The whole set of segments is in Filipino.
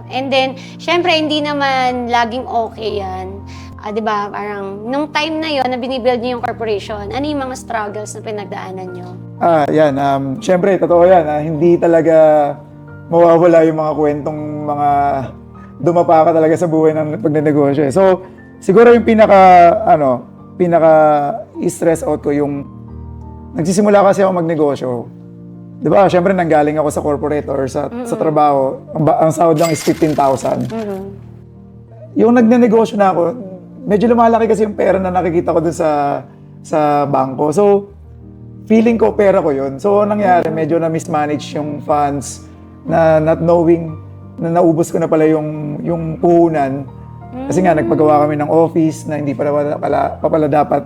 And then, syempre, hindi naman laging okay yan. 'Di ba? Parang, nung time na yon na binibuild niyo yung corporation, ano yung mga struggles na pinagdaanan niyo? Yan. Siyempre, totoo yan. Hindi talaga mawawala yung mga kwentong mga dumapa ka talaga sa buhay ng pagnenegosyo. So, siguro yung pinaka-stress out ko yung nagsisimula kasi ako magnegosyo. Di ba? Siyempre, nanggaling ako sa corporate or sa trabaho. Ang sahod lang is 15,000. Yung nagnenegosyo na ako, medyo lumalaki kasi yung pera na nakikita ko dun sa bangko. So, feeling ko pera ko yun. So, anong nangyari, medyo na-mismanage yung funds na not knowing na naubos ko na pala yung puhunan. Kasi nga, nagpagawa kami ng office na hindi pa pala dapat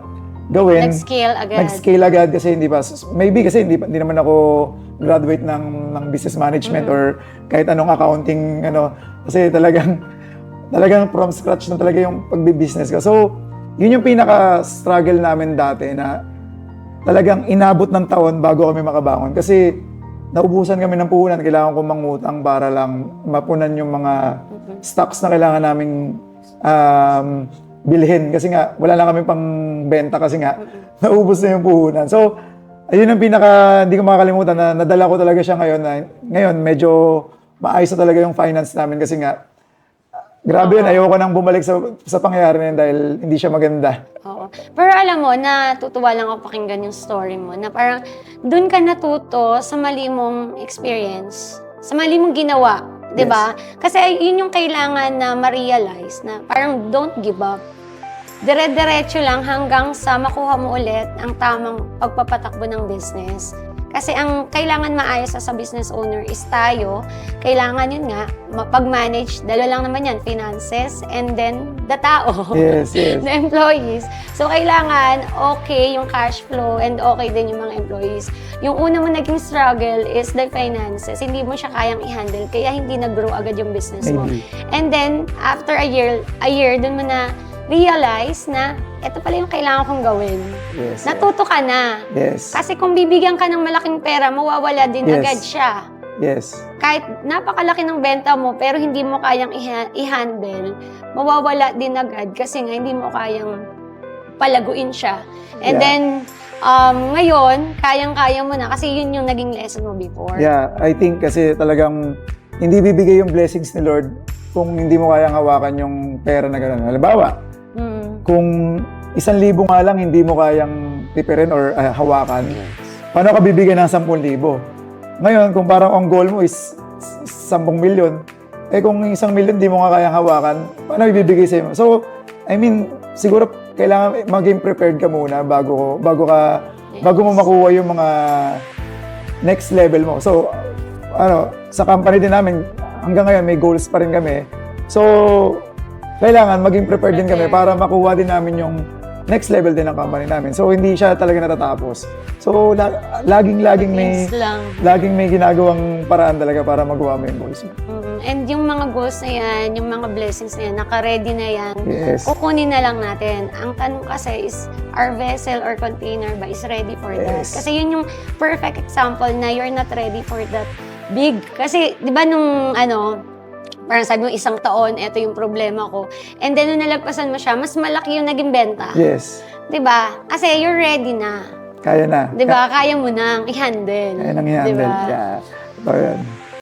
gawin. Nag-scale agad kasi hindi pa, maybe kasi hindi naman ako graduate ng business management or kahit anong accounting, kasi talagang from scratch na talaga yung pagbi-business ko. So, yun yung pinaka-struggle namin dati na talagang inabot ng taon bago kami makabangon. Kasi naubusan kami ng puhunan, kailangan ko mangutang para lang mapunan yung mga stocks na kailangan naming bilhin. Kasi nga, wala lang kami pang benta kasi nga, naubos na yung puhunan. So, ayun ang hindi ko makakalimutan na nadala ko talaga siya ngayon medyo maayos na talaga yung finance namin kasi nga, grabe yun, ayoko nang bumalik sa pangyayari na yun dahil hindi siya maganda. Oo. Pero alam mo, natutuwa lang ako pakinggan yung story mo na parang doon ka natuto sa mali mong experience, sa mali mong ginawa, di ba? Kasi yun yung kailangan na ma-realize na parang don't give up. Dire-diretso lang hanggang sa makuha mo ulit ang tamang pagpapatakbo ng business. Kasi ang kailangan maayos sa business owner is tayo. Kailangan yun nga, mapag-manage. Dalawa lang naman yan, finances and then the tao. Yes. The employees. So, kailangan okay yung cash flow and okay din yung mga employees. Yung una mo naging struggle is the finances. Hindi mo siya kayang i-handle, kaya hindi nag-grow agad yung business mo. And then, after a year, dun mo na realize na ito pala yung kailangan kong gawin. Yes. Natuto ka na. Yes. Kasi kung bibigyan ka ng malaking pera, mawawala din agad siya. Yes. Kahit napakalaki ng benta mo, pero hindi mo kayang i-handle, mawawala din agad kasi nga hindi mo kayang palaguin siya. And then, ngayon, kayang-kaya mo na kasi yun yung naging lesson mo before. Yeah, I think kasi talagang hindi bibigay yung blessings ni Lord kung hindi mo kayang hawakan yung pera na gano'n. Halimbawa, kung 1,000 nga lang hindi mo kayang pipirin or hawakan, paano ka bibigyan ng 10,000? Ngayon, kung parang ang goal mo is 10 milyon, kung 1 milyon di mo nga kayang hawakan, paano ibibigay sa'yo? So, I mean, siguro kailangan maging prepared ka muna bago mo makuha yung mga next level mo. So, sa company din namin, hanggang ngayon may goals pa rin kami. So, kailangan maging prepared din kami para makuha din namin yung next level din ng company namin. So, hindi siya talaga natatapos. So, laging may ginagawang paraan talaga para magawa mo yung goals mo. And yung mga goals na yan, yung mga blessings na yan, naka-ready na yan, Yes. kukunin na lang natin. Ang tanong kasi is, our vessel or container ba is ready for that? Yes. Kasi yun yung perfect example na you're not ready for that big. Kasi, di ba nung parang sabi mo, 1 taon, ito yung problema ko. And then, nung nalagpasan mo siya, mas malaki yung naging benta. Yes. Diba? Kasi you're ready na. Kaya na. Diba? Kaya mo nang i-handle. Kaya nang i-handle. Diba? Yeah. So, yun.